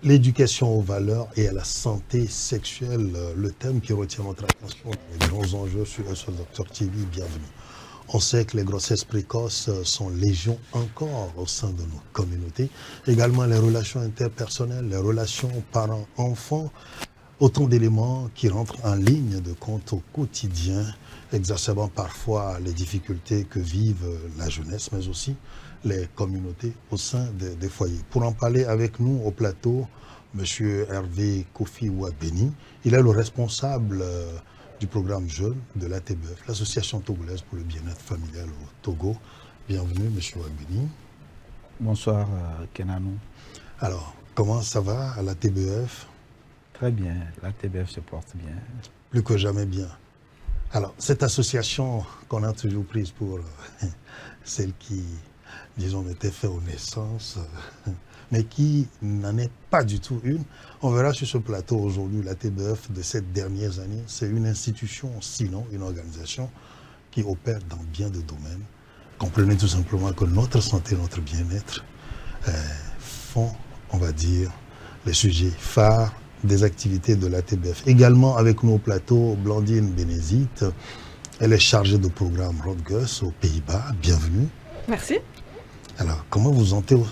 L'éducation aux valeurs et à la santé sexuelle, le thème qui retient notre attention, les grands enjeux sur SOS Docteur TV, bienvenue. On sait que les grossesses précoces sont légion encore au sein de nos communautés. Également les relations interpersonnelles, les relations parents-enfants, autant d'éléments qui rentrent en ligne de compte au quotidien, exacerbant parfois les difficultés que vivent la jeunesse, mais aussi les communautés au sein des foyers. Pour en parler avec nous au plateau, M. Hervé Kofi Ouagbeni, il est le responsable du programme Jeunes de l'ATBF, l'Association togolaise pour le bien-être familial au Togo. Bienvenue, M. Ouagbeni. Bonsoir, Kenanou. Alors, comment ça va à l'ATBF? Très bien, l'ATBF se porte bien. Plus que jamais bien. Alors, cette association qu'on a toujours prise pour celle qui, disons, était faite aux naissances, mais qui n'en est pas du tout une. On verra sur ce plateau aujourd'hui la TBF de ces dernières années. C'est une institution, sinon une organisation qui opère dans bien de domaines. Comprenez tout simplement que notre santé, notre bien-être font, on va dire, les sujets phares des activités de la TBF. Également avec nous au plateau, Blandine Bénézite. Elle est chargée de programme Rodgus aux Pays-Bas. Bienvenue. Merci. Alors, comment vous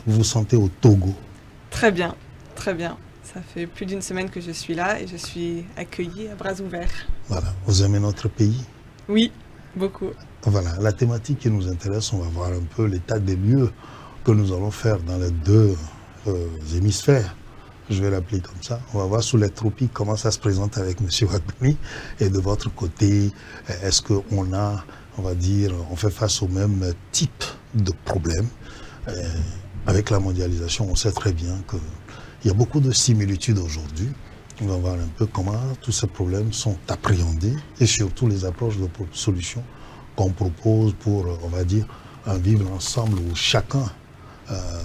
vous sentez au Togo? Très bien, très bien. Ça fait plus d'une semaine que je suis là et je suis accueillie à bras ouverts. Voilà, vous aimez notre pays? Oui, beaucoup. Voilà, la thématique qui nous intéresse, on va voir un peu l'état des lieux que nous allons faire dans les deux hémisphères. Je vais l'appeler comme ça. On va voir sous les tropiques comment ça se présente avec M. Ouagbeni. Et de votre côté, est-ce qu'on a, on va dire, on fait face au même type de problèmes? Avec la mondialisation, on sait très bien qu'il y a beaucoup de similitudes aujourd'hui. On va voir un peu comment tous ces problèmes sont appréhendés et surtout les approches de solutions qu'on propose pour, on va dire, un vivre ensemble où chacun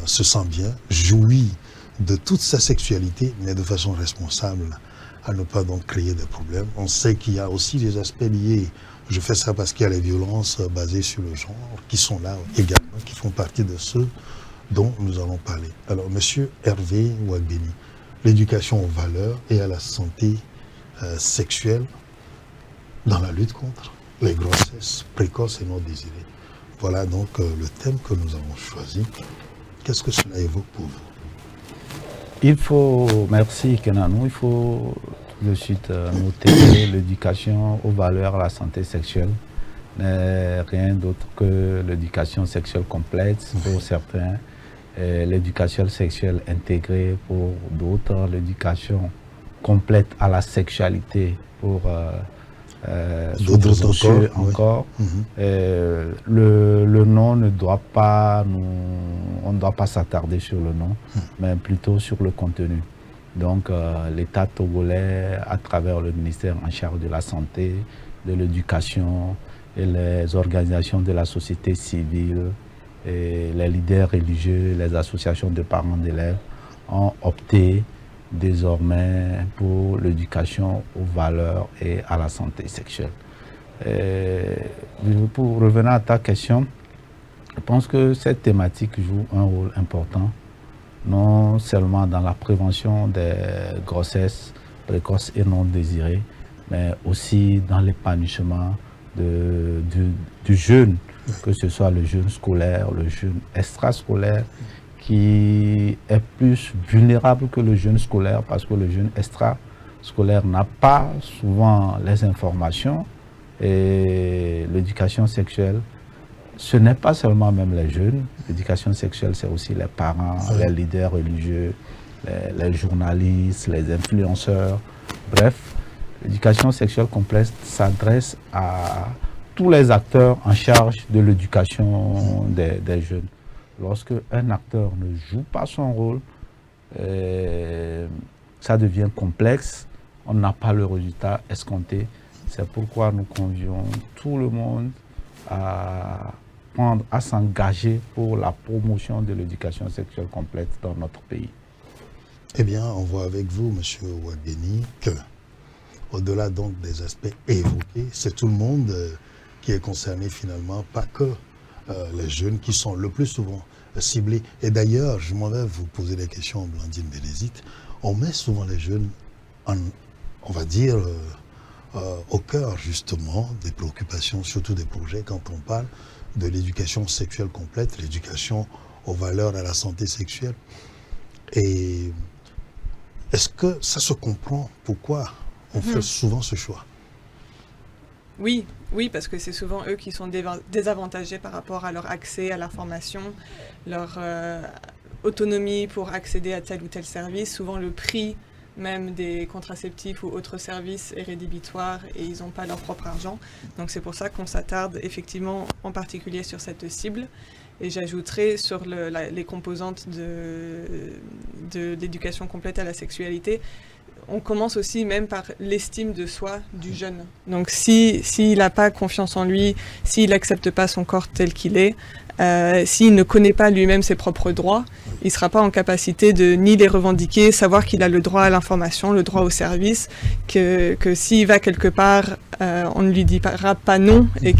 se sent bien, jouit de toute sa sexualité, mais de façon responsable, à ne pas donc créer des problèmes. On sait qu'il y a aussi des aspects liés. Je fais ça parce qu'il y a les violences basées sur le genre qui sont là également, qui font partie de ceux dont nous allons parler. Alors, Monsieur Hervé Ouagbeni, l'éducation aux valeurs et à la santé sexuelle dans la lutte contre les grossesses précoces et non désirées. Voilà donc le thème que nous avons choisi. Qu'est-ce que cela évoque pour vous? Merci Kenanou, il faut tout de suite noter l'éducation aux valeurs à la santé sexuelle n'est rien d'autre que l'éducation sexuelle complète pour certains, l'éducation sexuelle intégrée pour d'autres, l'éducation complète à la sexualité pour d'autres encore. Oui. Le nom ne doit pas on ne doit pas s'attarder sur le nom, mais plutôt sur le contenu. Donc l'État togolais, à travers le ministère en charge de la santé, de l'éducation et les organisations de la société civile, et les leaders religieux, les associations de parents d'élèves ont opté désormais pour l'éducation aux valeurs et à la santé sexuelle. Pour revenir à ta question, je pense que cette thématique joue un rôle important, non seulement dans la prévention des grossesses précoces et non désirées, mais aussi dans l'épanouissement du jeune, que ce soit le jeune scolaire, le jeune extrascolaire, qui est plus vulnérable que le jeune scolaire parce que le jeune extrascolaire n'a pas souvent les informations. Et l'éducation sexuelle, ce n'est pas seulement même les jeunes. L'éducation sexuelle, c'est aussi les parents, les leaders religieux, les journalistes, les influenceurs. Bref, l'éducation sexuelle complète s'adresse à tous les acteurs en charge de l'éducation des jeunes. Lorsque un acteur ne joue pas son rôle, ça devient complexe, on n'a pas le résultat escompté. C'est pourquoi nous convions tout le monde à s'engager pour la promotion de l'éducation sexuelle complète dans notre pays. Eh bien, on voit avec vous, M. Ouagbeni, que au-delà donc des aspects évoqués, c'est tout le monde qui est concerné finalement, pas que les jeunes qui sont le plus souvent ciblés. Et d'ailleurs, je m'en vais vous poser des questions, Blandine Bénézite. on met souvent les jeunes, on va dire, au cœur justement des préoccupations, surtout des projets, quand on parle de l'éducation sexuelle complète, l'éducation aux valeurs et à la santé sexuelle. Et est-ce que ça se comprend pourquoi on fait souvent ce choix? Oui, parce que c'est souvent eux qui sont désavantagés par rapport à leur accès à l'information, leur autonomie pour accéder à tel ou tel service. Souvent le prix même des contraceptifs ou autres services est rédhibitoire et ils n'ont pas leur propre argent. Donc c'est pour ça qu'on s'attarde effectivement en particulier sur cette cible. Et j'ajouterai sur les composantes de l'éducation complète à la sexualité. On commence aussi même par l'estime de soi du jeune. Donc s'il n'a pas confiance en lui, s'il n'accepte pas son corps tel qu'il est, s'il ne connaît pas lui-même ses propres droits, il ne sera pas en capacité de ni les revendiquer, savoir qu'il a le droit à l'information, le droit au service, que s'il va quelque part, on ne lui dira pas non et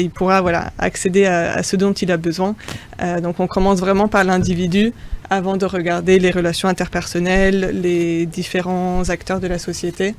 il pourra accéder à ce dont il a besoin. Donc on commence vraiment par l'individu avant de regarder les relations interpersonnelles, les différents acteurs de la société.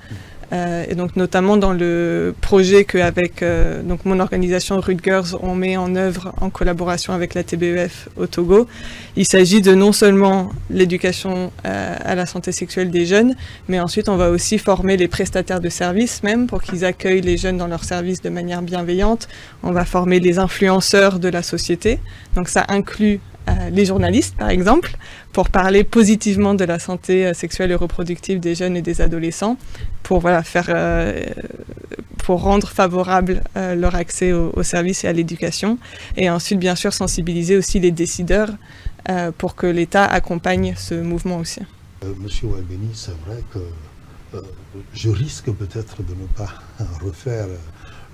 Et donc notamment dans le projet qu'avec donc mon organisation Rutgers, on met en œuvre en collaboration avec la TBEF au Togo. Il s'agit de non seulement l'éducation à la santé sexuelle des jeunes, mais ensuite on va aussi former les prestataires de services même pour qu'ils accueillent les jeunes dans leurs services de manière bienveillante. On va former les influenceurs de la société, donc ça inclut les journalistes, par exemple, pour parler positivement de la santé sexuelle et reproductive des jeunes et des adolescents, pour pour rendre favorable leur accès aux services et à l'éducation. Et ensuite, bien sûr, sensibiliser aussi les décideurs pour que l'État accompagne ce mouvement aussi. Monsieur Ouabeni, c'est vrai que je risque peut-être de ne pas refaire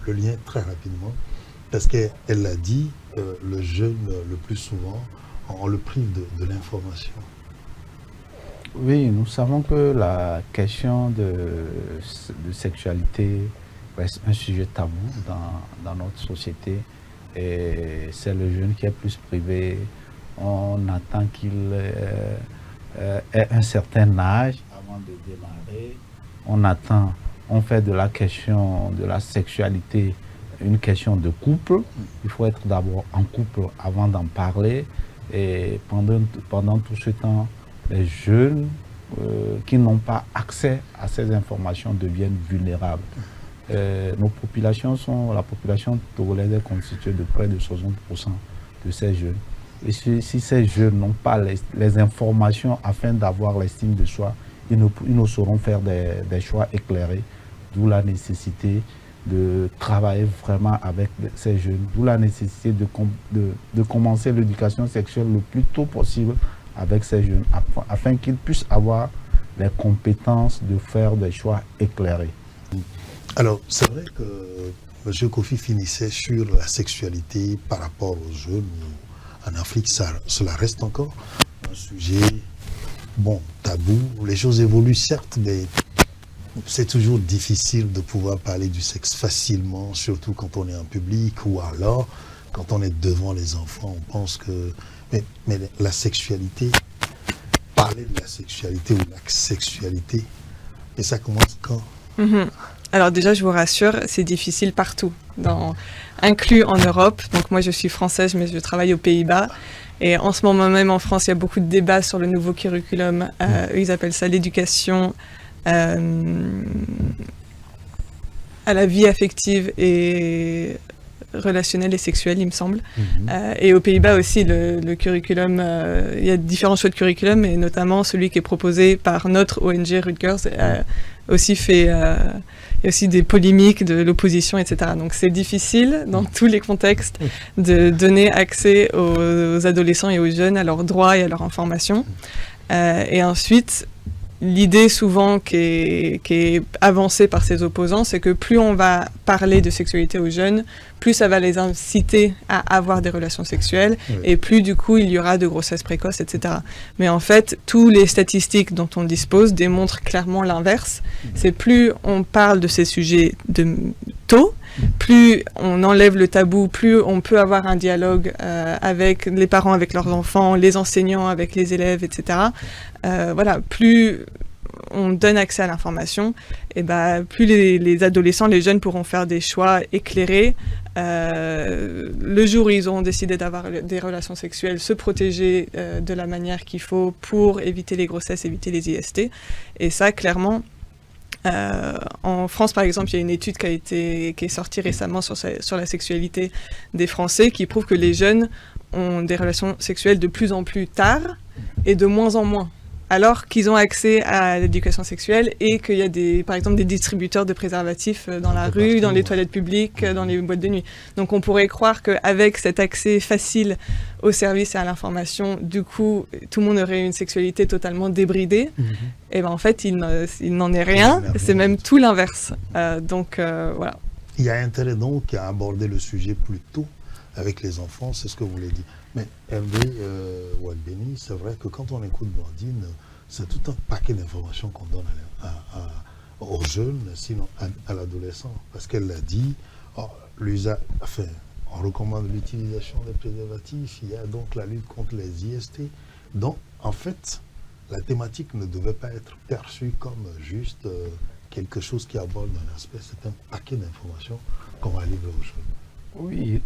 le lien très rapidement, parce qu'elle l'a dit, le jeune, le plus souvent, on le prive de l'information. Oui, nous savons que la question de sexualité reste un sujet tabou dans notre société. Et c'est le jeune qui est plus privé. On attend qu'il ait un certain âge avant de démarrer. On fait de la question de la sexualité une question de couple. Il faut être d'abord en couple avant d'en parler. Et pendant tout ce temps, les jeunes qui n'ont pas accès à ces informations deviennent vulnérables. La population togolaise est constituée de près de 60% de ces jeunes. Et si ces jeunes n'ont pas les informations afin d'avoir l'estime de soi, ils ne sauront faire des choix éclairés, d'où la nécessité de travailler vraiment avec ces jeunes, d'où la nécessité de commencer l'éducation sexuelle le plus tôt possible avec ces jeunes, afin qu'ils puissent avoir les compétences de faire des choix éclairés. Alors, c'est vrai que M. Kofi finissait sur la sexualité par rapport aux jeunes. En Afrique, cela reste encore un sujet, tabou. Les choses évoluent certes, mais c'est toujours difficile de pouvoir parler du sexe facilement, surtout quand on est en public ou alors quand on est devant les enfants. On pense que... Mais la sexualité, parler de la sexualité ou de la sexualité, et ça commence quand? Alors déjà, je vous rassure, c'est difficile partout, inclus en Europe. Donc moi, je suis française, mais je travaille aux Pays-Bas. Et en ce moment même, en France, il y a beaucoup de débats sur le nouveau curriculum. Ils appellent ça l'éducation à la vie affective et relationnelle et sexuelle, il me semble. Et aux Pays-Bas aussi, le curriculum, il y a différents choix de curriculum, et notamment celui qui est proposé par notre ONG Rutgers aussi fait... il y a aussi des polémiques de l'opposition, etc. Donc c'est difficile dans tous les contextes de donner accès aux adolescents et aux jeunes à leurs droits et à leur information. Et ensuite, l'idée souvent qui est avancée par ces opposants, c'est que plus on va parler de sexualité aux jeunes, plus ça va les inciter à avoir des relations sexuelles, et plus du coup il y aura de grossesses précoces, etc. Mais en fait, toutes les statistiques dont on dispose démontrent clairement l'inverse. C'est plus on parle de ces sujets tôt, plus on enlève le tabou, plus on peut avoir un dialogue avec les parents, avec leurs enfants, les enseignants, avec les élèves, etc. Plus on donne accès à l'information, et plus les adolescents, les jeunes pourront faire des choix éclairés. Le jour où ils auront décidé d'avoir des relations sexuelles, se protéger de la manière qu'il faut pour éviter les grossesses, éviter les IST. Et ça, clairement, en France, par exemple, il y a une étude qui est sortie récemment sur la sexualité des Français qui prouve que les jeunes ont des relations sexuelles de plus en plus tard et de moins en moins, alors qu'ils ont accès à l'éducation sexuelle et qu'il y a par exemple des distributeurs de préservatifs dans la rue, dans les toilettes publiques, dans les boîtes de nuit. Donc on pourrait croire qu'avec cet accès facile aux services et à l'information, du coup, tout le monde aurait une sexualité totalement débridée. Et en fait, il n'en est rien. C'est même tout l'inverse. Voilà. Il y a intérêt donc à aborder le sujet plus tôt avec les enfants, c'est ce que vous voulez dire. Mais Hervé Ouadbeni, c'est vrai que quand on écoute Blandine, c'est tout un paquet d'informations qu'on donne aux jeunes, sinon à l'adolescent. Parce qu'elle l'a dit, on recommande l'utilisation des préservatifs, il y a donc la lutte contre les IST. Donc, en fait, la thématique ne devait pas être perçue comme juste quelque chose qui aborde un aspect. C'est un paquet d'informations qu'on va livrer aux jeunes. Oui,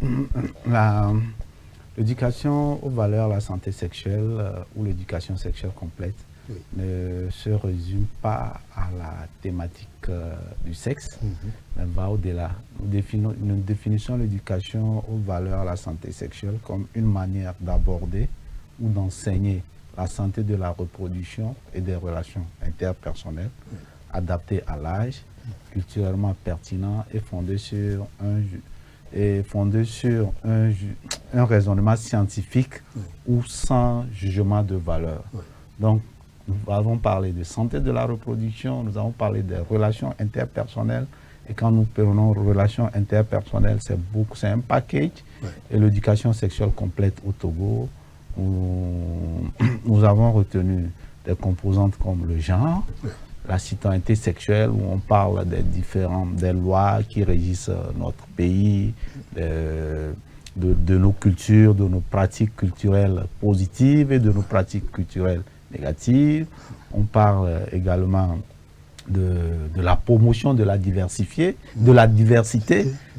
l'éducation aux valeurs, la santé sexuelle ou l'éducation sexuelle complète ne se résume pas à la thématique du sexe, mais va au-delà. Nous définissons l'éducation aux valeurs, la santé sexuelle comme une manière d'aborder ou d'enseigner la santé de la reproduction et des relations interpersonnelles adaptées à l'âge, culturellement pertinent et fondé sur un raisonnement scientifique ou sans jugement de valeur. Donc, nous avons parlé de santé de la reproduction, nous avons parlé des relations interpersonnelles, et quand nous prenons relations interpersonnelles, c'est un package, et l'éducation sexuelle complète au Togo, où nous avons retenu des composantes comme le genre, la citoyenneté sexuelle, où on parle des lois qui régissent notre pays, de nos cultures, de nos pratiques culturelles positives et de nos pratiques culturelles négatives. On parle également de la promotion de la diversité,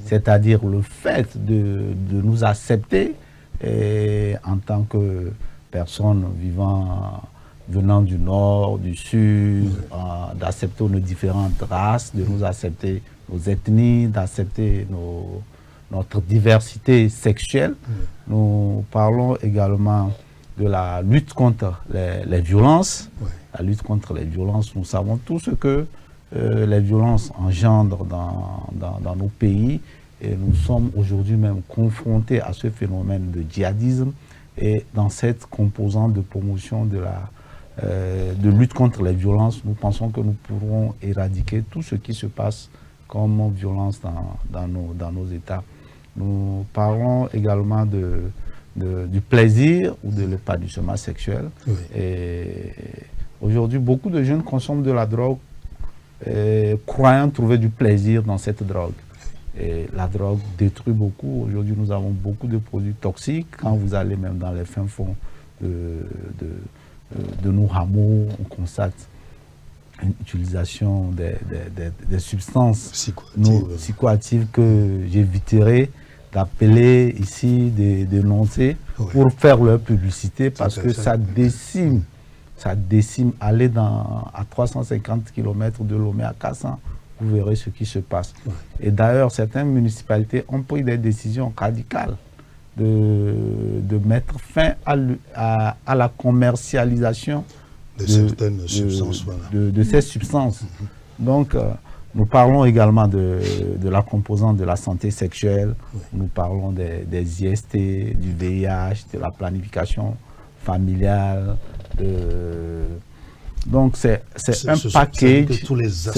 c'est-à-dire le fait de nous accepter en tant que personnes venant du nord, du sud, d'accepter nos différentes races, de nous accepter nos ethnies, d'accepter notre diversité sexuelle. Nous parlons également de la lutte contre les violences. La lutte contre les violences, nous savons tout ce que les violences engendrent dans nos pays. Et nous sommes aujourd'hui même confrontés à ce phénomène de djihadisme. Et dans cette composante de promotion de lutte contre les violences, nous pensons que nous pourrons éradiquer tout ce qui se passe comme violence dans nos États. Nous parlons également du plaisir ou de l'épanouissement sexuel. Et aujourd'hui, beaucoup de jeunes consomment de la drogue croyant trouver du plaisir dans cette drogue. Et la drogue détruit beaucoup. Aujourd'hui, nous avons beaucoup de produits toxiques. Quand vous allez même dans les fins fonds de nos hameaux, on constate une utilisation des substances psychoactives que j'éviterai d'appeler ici, d'énoncer, pour faire leur publicité, parce que ça décime. Aller à 350 km de Lomé à Kassan, vous verrez ce qui se passe. Et d'ailleurs, certaines municipalités ont pris des décisions radicales de mettre fin à la commercialisation de certaines substances. De ces substances. Donc, nous parlons également de la composante de la santé sexuelle, nous parlons des IST, du VIH, de la planification familiale. Donc, c'est un package. Tous les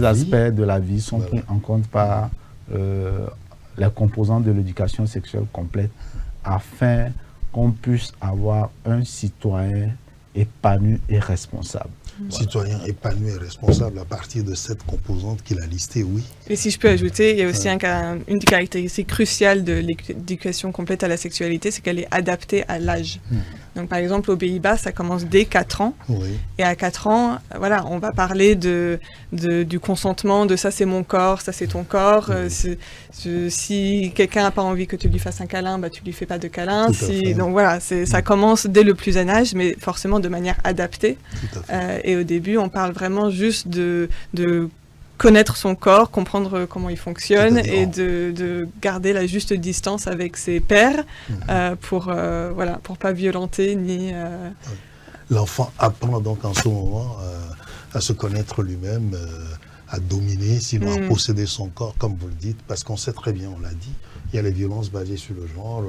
aspects de la vie sont pris en compte par les composantes de l'éducation sexuelle complète afin qu'on puisse avoir un citoyen épanoui et responsable. Citoyen épanoui et responsable à partir de cette composante qu'il a listée, oui. Et si je peux ajouter, il y a aussi une des caractéristiques cruciales de l'éducation complète à la sexualité, c'est qu'elle est adaptée à l'âge. Donc par exemple aux Pays-Bas, ça commence dès 4 ans. Oui. Et à 4 ans, voilà, on va parler du consentement, de ça c'est mon corps, ça c'est ton corps. Si quelqu'un n'a pas envie que tu lui fasses un câlin, bah, tu lui fais pas de câlin. Donc voilà, ça commence dès le plus jeune âge, mais forcément de manière adaptée. Et au début, on parle vraiment juste de connaître son corps, comprendre comment il fonctionne et de garder la juste distance avec ses pairs pour pas violenter ni... L'enfant apprend donc en ce moment à se connaître lui-même, à dominer, sinon à posséder son corps, comme vous le dites, parce qu'on sait très bien, on l'a dit, il y a les violences basées sur le genre,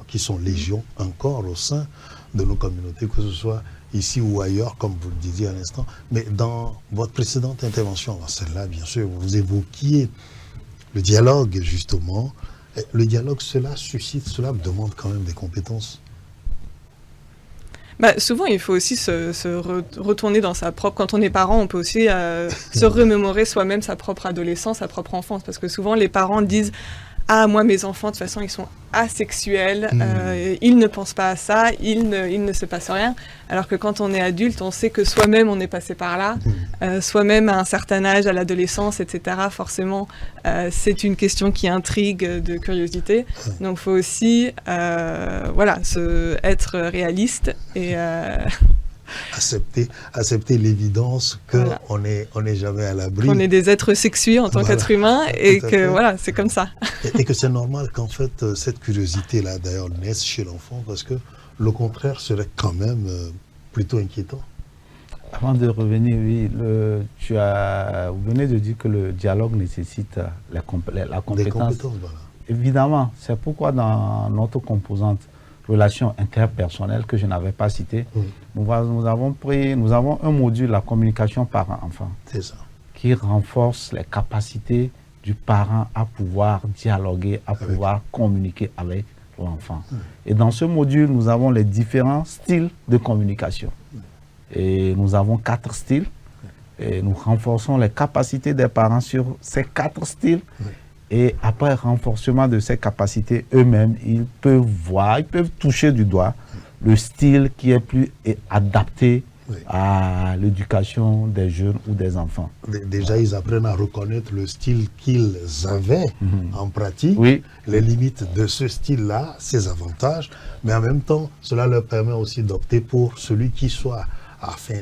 qui sont légion encore au sein de nos communautés, que ce soit ici ou ailleurs, comme vous le disiez à l'instant. Mais dans votre précédente intervention, celle-là, bien sûr, vous évoquiez le dialogue, justement. Le dialogue, cela demande quand même des compétences. Bah, souvent, il faut aussi se retourner dans sa propre... Quand on est parent, on peut aussi se remémorer soi-même sa propre adolescence, sa propre enfance. Parce que souvent, les parents disent « Ah, moi, mes enfants, de toute façon, ils sont asexuels, ils ne pensent pas à ça, il ne se passe rien. » Alors que quand on est adulte, on sait que soi-même, on est passé par là. Soi-même, à un certain âge, à l'adolescence, etc., forcément, c'est une question qui intrigue de curiosité. Donc, il faut aussi être réaliste et... Accepter l'évidence qu'on n'est jamais à l'abri. Qu'on est des êtres sexués en tant qu'être humain et que voilà, c'est comme ça. Et que c'est normal qu'en fait, cette curiosité-là, d'ailleurs, naisse chez l'enfant, parce que le contraire serait quand même plutôt inquiétant. Avant de revenir, oui, vous venez de dire que le dialogue nécessite la compétence. Des compétences, voilà. Évidemment, c'est pourquoi dans notre composante relations interpersonnelles que je n'avais pas cité, nous avons un module, la communication parent-enfant, qui renforce les capacités du parent à pouvoir dialoguer, à pouvoir communiquer avec l'enfant. Et dans ce module, nous avons les différents styles de communication. Et nous avons 4 styles. Et nous renforçons les capacités des parents sur ces 4 styles. Et après renforcement de ces capacités, eux-mêmes, ils peuvent toucher du doigt le style qui est plus adapté à l'éducation des jeunes ou des enfants. Déjà, ils apprennent à reconnaître le style qu'ils avaient en pratique, les limites de ce style-là, ses avantages, mais en même temps, cela leur permet aussi d'opter pour celui qui soit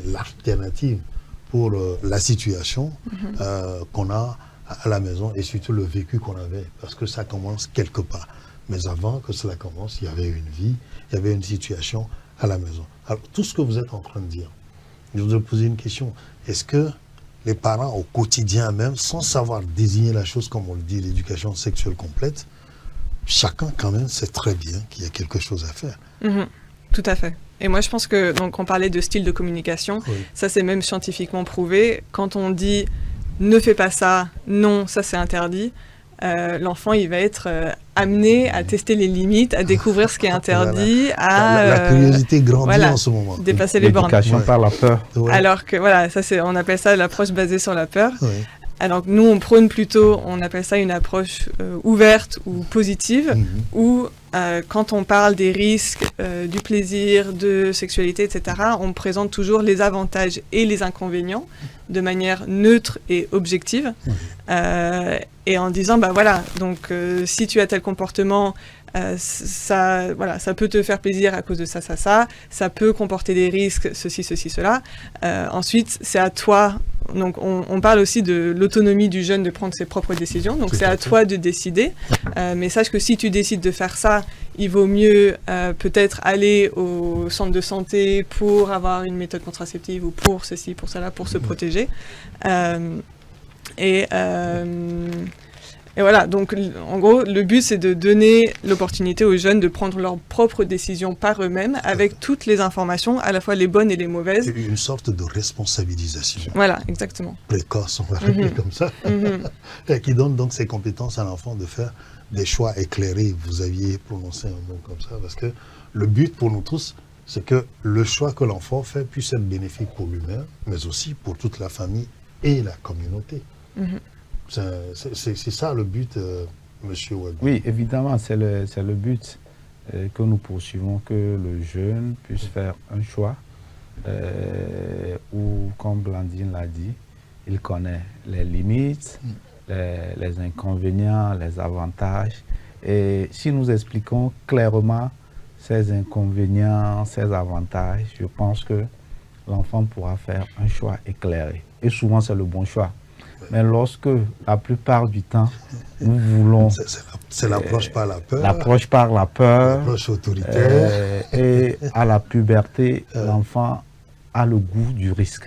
l'alternative pour la situation qu'on a à la maison et surtout le vécu qu'on avait, parce que ça commence quelque part. Mais avant que cela commence, il y avait une vie, il y avait une situation à la maison. Alors, tout ce que vous êtes en train de dire, je voudrais poser une question. Est-ce que les parents, au quotidien même, sans savoir désigner la chose, comme on le dit, l'éducation sexuelle complète, chacun quand même sait très bien qu'il y a quelque chose à faire. Tout à fait. Et moi, je pense que, donc, on parlait de style de communication, ça c'est même scientifiquement prouvé. Quand on dit ne fais pas ça, non, ça c'est interdit, l'enfant il va être amené à tester les limites, à découvrir ce qui est interdit, la curiosité grandit en ce moment. Dépasser les bornes. L'éducation par la peur. Alors que voilà, on appelle ça l'approche basée sur la peur. Alors nous on prône plutôt, on appelle ça une approche ouverte ou positive, où quand on parle des risques, du plaisir, de sexualité, etc., on présente toujours les avantages et les inconvénients de manière neutre et objective, et en disant, bah voilà, donc si tu as tel comportement, ça peut te faire plaisir à cause de ça, ça peut comporter des risques, ceci, cela. Ensuite, c'est à toi. Donc, on parle aussi de l'autonomie du jeune de prendre ses propres décisions. Donc, c'est à toi de décider. Mais sache que si tu décides de faire ça, il vaut mieux peut-être aller au centre de santé pour avoir une méthode contraceptive ou pour ceci, pour cela, pour se protéger. Et voilà, donc en gros, le but c'est de donner l'opportunité aux jeunes de prendre leurs propres décisions par eux-mêmes avec toutes les informations, à la fois les bonnes et les mauvaises. C'est une sorte de responsabilisation. Voilà, exactement. Précoce, on va l'appeler comme ça, et qui donne donc ses compétences à l'enfant de faire des choix éclairés. Vous aviez prononcé un mot comme ça, parce que le but pour nous tous, c'est que le choix que l'enfant fait puisse être bénéfique pour lui-même, mais aussi pour toute la famille et la communauté. C'est ça le but, Monsieur Webb. Oui, évidemment, c'est le but. que nous poursuivons, que le jeune puisse faire un choix où, comme Blandine l'a dit, il connaît les limites, les inconvénients, les avantages. Et si nous expliquons clairement ces inconvénients, ces avantages, je pense que l'enfant pourra faire un choix éclairé. Et souvent, c'est le bon choix. Mais lorsque, la plupart du temps, nous voulons... C'est l'approche par la peur. L'approche par la peur. L'approche autoritaire. Et à la puberté, l'enfant a le goût du risque.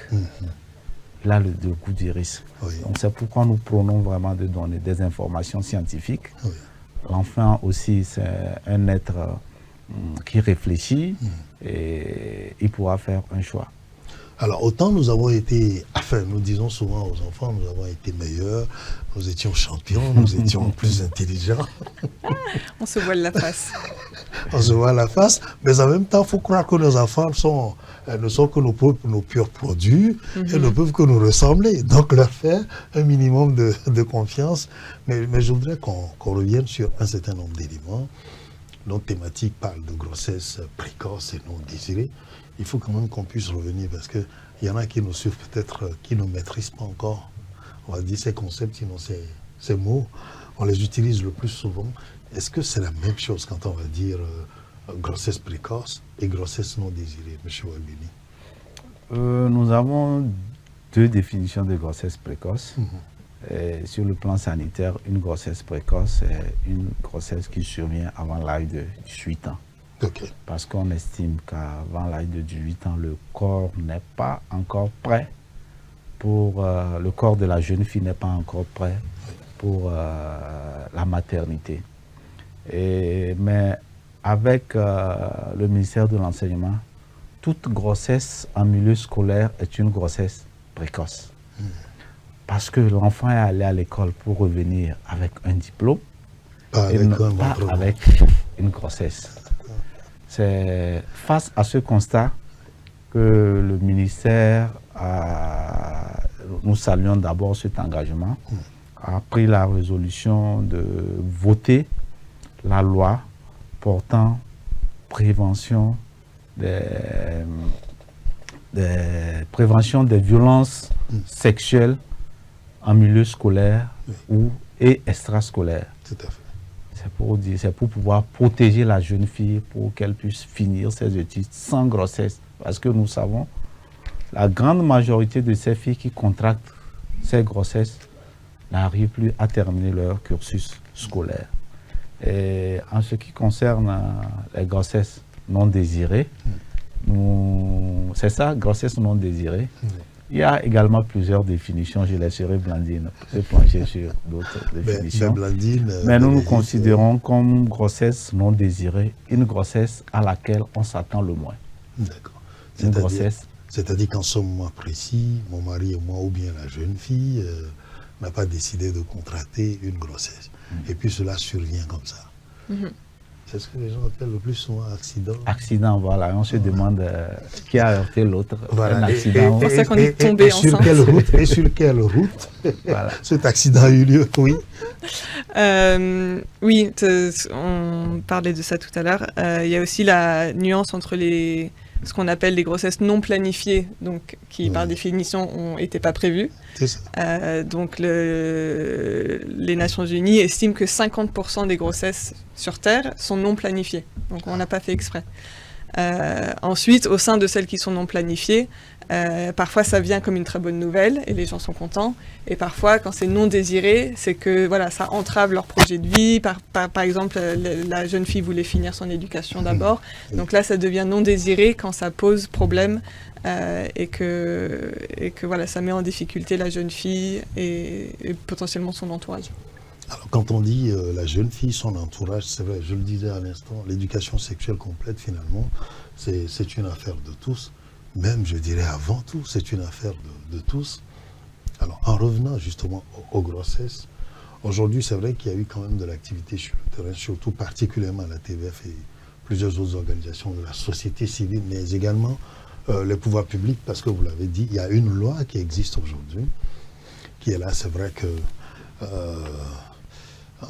Il a le goût du risque. Oui. Donc c'est pourquoi nous prenons vraiment de donner des informations scientifiques. Oui. L'enfant aussi, c'est un être qui réfléchit et il pourra faire un choix. Alors, autant nous avons été, enfin, nous disons souvent aux enfants, nous avons été meilleurs, nous étions champions, nous étions plus intelligents. On se voile la face. On se voit la face, mais en même temps, il faut croire que nos enfants ne sont que nos purs produits et ne peuvent que nous ressembler. Donc, leur faire un minimum de confiance. Mais je voudrais qu'on revienne sur un certain nombre d'éléments. Notre thématique parle de grossesse précoce et non désirée. Il faut quand même qu'on puisse revenir parce qu'il y en a qui nous suivent peut-être, qui ne maîtrisent pas encore, on va dire ces concepts, sinon ces mots, on les utilise le plus souvent. Est-ce que c'est la même chose quand on va dire grossesse précoce et grossesse non désirée, M. Walbini? Nous avons deux définitions de grossesse précoce. Et sur le plan sanitaire, une grossesse précoce est une grossesse qui survient avant l'âge de 18 ans. Okay. Parce qu'on estime qu'avant l'âge de 18 ans, le corps n'est pas encore prêt le corps de la jeune fille n'est pas encore prêt pour la maternité. Mais avec le ministère de l'Enseignement, toute grossesse en milieu scolaire est une grossesse précoce. Parce que l'enfant est allé à l'école pour revenir avec un diplôme, pas avec une grossesse. C'est face à ce constat que le ministère, nous saluons d'abord cet engagement, a pris la résolution de voter la loi portant prévention des violences sexuelles en milieu scolaire et extrascolaire. Tout à fait. C'est pour pouvoir protéger la jeune fille pour qu'elle puisse finir ses études sans grossesse. Parce que nous savons, la grande majorité de ces filles qui contractent ces grossesses n'arrivent plus à terminer leur cursus scolaire. Et en ce qui concerne les grossesses non désirées, c'est ça, grossesse non désirée. Il y a également plusieurs définitions, je laisserai Blandine se pencher sur d'autres définitions. Mais nous considérons comme grossesse non désirée une grossesse à laquelle on s'attend le moins. D'accord. C'est-à-dire qu'en ce moment précis, mon mari et moi, ou bien la jeune fille, n'a pas décidé de contracter une grossesse. Et puis cela survient comme ça. C'est ce que les gens appellent le plus souvent accident. Accident, voilà. On se demande qui a heurté l'autre. Voilà. Un accident. C'est pour ça qu'on est tombé enceinte. Sur quelle route voilà. Cet accident a eu lieu, oui. Oui, on parlait de ça tout à l'heure. Il y a aussi la nuance entre ce qu'on appelle les grossesses non planifiées, donc qui par définition n'étaient pas prévues. C'est ça. Donc les Nations Unies estiment que 50% des grossesses sur Terre sont non planifiées. Donc on n'a pas fait exprès. Ensuite, au sein de celles qui sont non planifiées, parfois ça vient comme une très bonne nouvelle et les gens sont contents. Et parfois, quand c'est non désiré, c'est que voilà, ça entrave leur projet de vie. Par exemple, la jeune fille voulait finir son éducation d'abord. Donc là, ça devient non désiré quand ça pose problème et que voilà, ça met en difficulté la jeune fille et potentiellement son entourage. Alors, quand on dit la jeune fille, son entourage, c'est vrai, je le disais à l'instant, l'éducation sexuelle complète, finalement, c'est une affaire de tous. Même, je dirais, avant tout, c'est une affaire de tous. Alors, en revenant justement aux grossesses, aujourd'hui, c'est vrai qu'il y a eu quand même de l'activité sur le terrain, surtout particulièrement à la TVF et plusieurs autres organisations de la société civile, mais également les pouvoirs publics, parce que vous l'avez dit, il y a une loi qui existe aujourd'hui, qui est là, c'est vrai que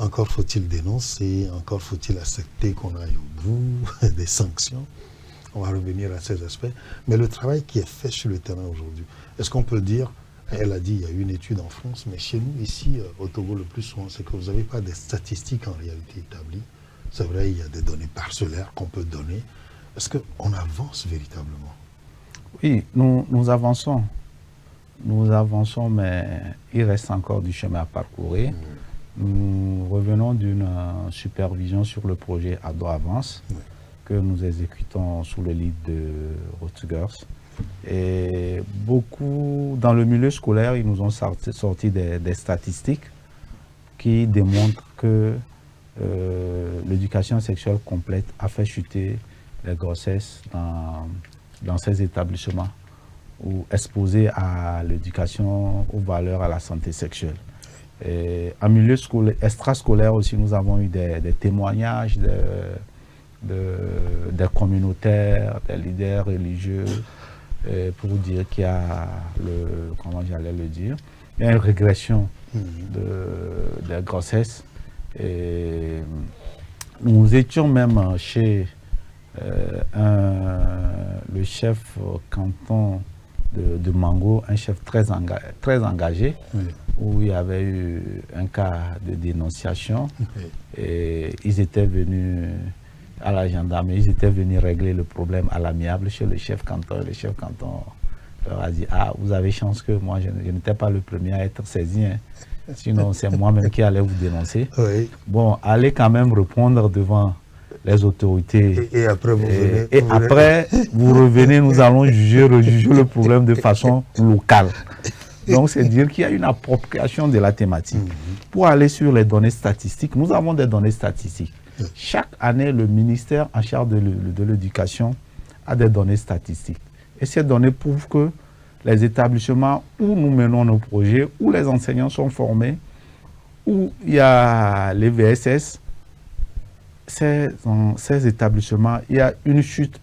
Encore faut-il dénoncer, encore faut-il accepter qu'on aille au bout des sanctions. On va revenir à ces aspects. Mais le travail qui est fait sur le terrain aujourd'hui, est-ce qu'on peut dire, elle a dit, il y a eu une étude en France, mais chez nous, ici, au Togo, le plus souvent, c'est que vous n'avez pas des statistiques en réalité établies. C'est vrai, il y a des données parcellaires qu'on peut donner. Est-ce qu'on avance véritablement? Oui, nous avançons. Nous avançons, mais il reste encore du chemin à parcourir. Nous revenons d'une supervision sur le projet Ado Avance que nous exécutons sous le lead de Rutgers. Et beaucoup, dans le milieu scolaire, ils nous ont sorti des statistiques qui démontrent que l'éducation sexuelle complète a fait chuter les grossesses dans ces établissements ou exposés à l'éducation, aux valeurs, à la santé sexuelle. Et en milieu extrascolaire aussi, nous avons eu des témoignages des communautaires, des leaders religieux, pour dire qu'il y a comment j'allais le dire, il y a une régression des grossesses. Et nous étions même chez le chef canton de Mango, un chef très engagé, où il y avait eu un cas de dénonciation. Et ils étaient venus à la gendarmerie, ils étaient venus régler le problème à l'amiable chez le chef canton. Le chef canton leur a dit, ah, vous avez chance que moi, je n'étais pas le premier à être saisi. Hein. Sinon, c'est moi-même qui allais vous dénoncer. Oui. Bon, allez quand même répondre devant les autorités. Et après, vous revenez, nous allons rejuger le problème de façon locale. Donc, c'est dire qu'il y a une appropriation de la thématique. Pour aller sur les données statistiques, nous avons des données statistiques. Chaque année, le ministère en charge de l'éducation a des données statistiques. Et ces données prouvent que les établissements où nous menons nos projets, où les enseignants sont formés, où il y a les VSS, dans ces établissements, il y a une chute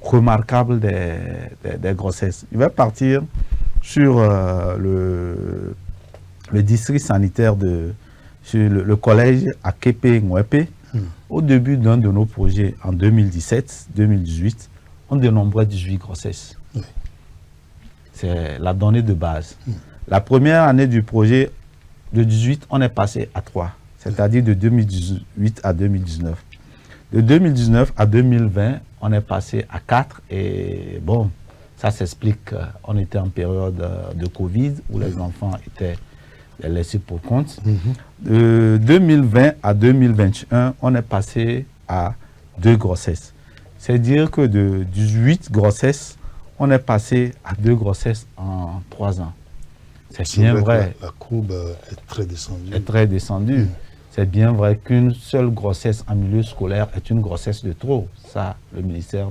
remarquable des grossesses. Il va partir sur le district sanitaire sur le collège à Képé-Ngwepe. Au début d'un de nos projets, en 2017-2018, on dénombrait 18 grossesses. C'est la donnée de base. La première année du projet, de 18, on est passé à 3, c'est-à-dire de 2018 à 2019. De 2019 à 2020, on est passé à 4 et bon, ça s'explique. On était en période de Covid où les enfants étaient laissés pour compte. De 2020 à 2021, on est passé à 2 grossesses. C'est dire que de 18 grossesses, on est passé à 2 grossesses en 3 ans. C'est bien vrai. La courbe est très descendue. Est très descendue. C'est bien vrai qu'une seule grossesse en milieu scolaire est une grossesse de trop. Ça, le ministère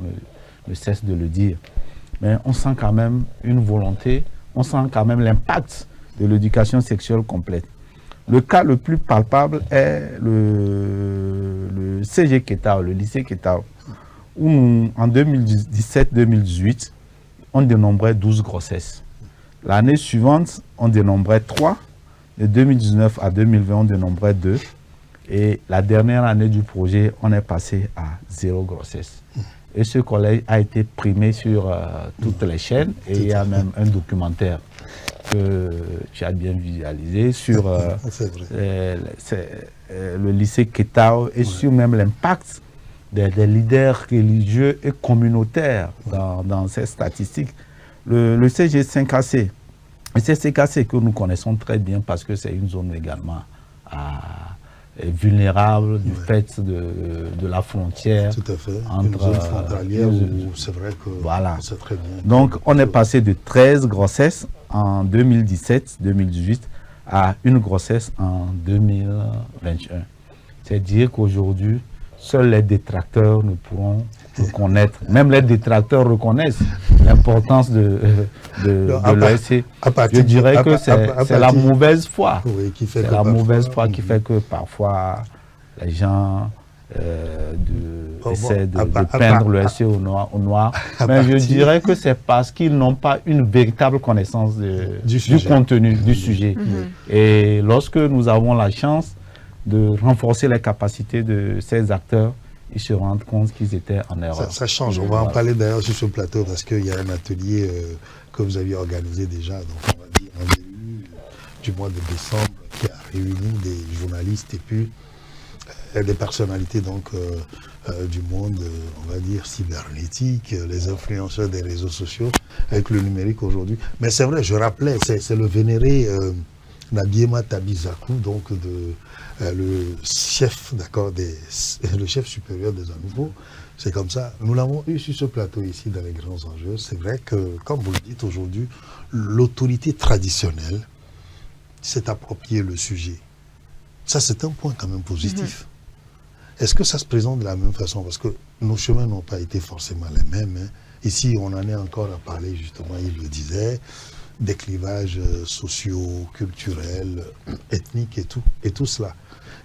ne cesse de le dire. Mais on sent quand même une volonté, on sent quand même l'impact de l'éducation sexuelle complète. Le cas le plus palpable est le CG Ketao, le lycée Ketao, où en 2017-2018, on dénombrait 12 grossesses. L'année suivante, on dénombrait 3. De 2019 à 2020, on dénombrait 2. Et la dernière année du projet, on est passé à 0 grossesse. Et ce collège a été primé sur toutes les chaînes. Et il y a même un documentaire que tu as bien visualisé sur le lycée Ketao et sur même l'impact des leaders religieux et communautaires dans ces statistiques. Le CG5AC, le CG5AC que nous connaissons très bien parce que c'est une zone également vulnérable du fait de la frontière. Tout à fait. Entre une zone frontalière où c'est vrai que voilà. c'est très bien. Donc on est passé de 13 grossesses en 2017-2018 à une grossesse en 2021. C'est dire qu'aujourd'hui, seuls les détracteurs ne pourront reconnaître, même les détracteurs reconnaissent l'importance de l'ESC. Je dirais que c'est la mauvaise foi. Oui, qui fait c'est la mauvaise foi qui fait que parfois les gens essaient de peindre l'ESC au noir. Mais je dirais que c'est parce qu'ils n'ont pas une véritable connaissance du contenu, du sujet. Et lorsque nous avons la chance de renforcer les capacités de ces acteurs, ils se rendent compte qu'ils étaient en erreur. Ça change. On va en parler d'ailleurs sur ce plateau parce qu'il y a un atelier que vous aviez organisé déjà, donc on va dire en début du mois de décembre, qui a réuni des journalistes et puis des personnalités donc du monde, on va dire cybernétique, les influenceurs des réseaux sociaux avec le numérique aujourd'hui. Mais c'est vrai, je rappelais, c'est le vénéré Nabiema Tabizakou, donc le chef, d'accord, le chef supérieur des Anouveau. C'est comme ça. Nous l'avons eu sur ce plateau ici dans les grands enjeux. C'est vrai que, comme vous le dites aujourd'hui, l'autorité traditionnelle s'est appropriée le sujet. Ça, c'est un point quand même positif. Est-ce que ça se présente de la même façon? Parce que nos chemins n'ont pas été forcément les mêmes. Hein. Ici, on en est encore à parler, justement, il le disait, des clivages sociaux, culturels, ethniques et tout cela.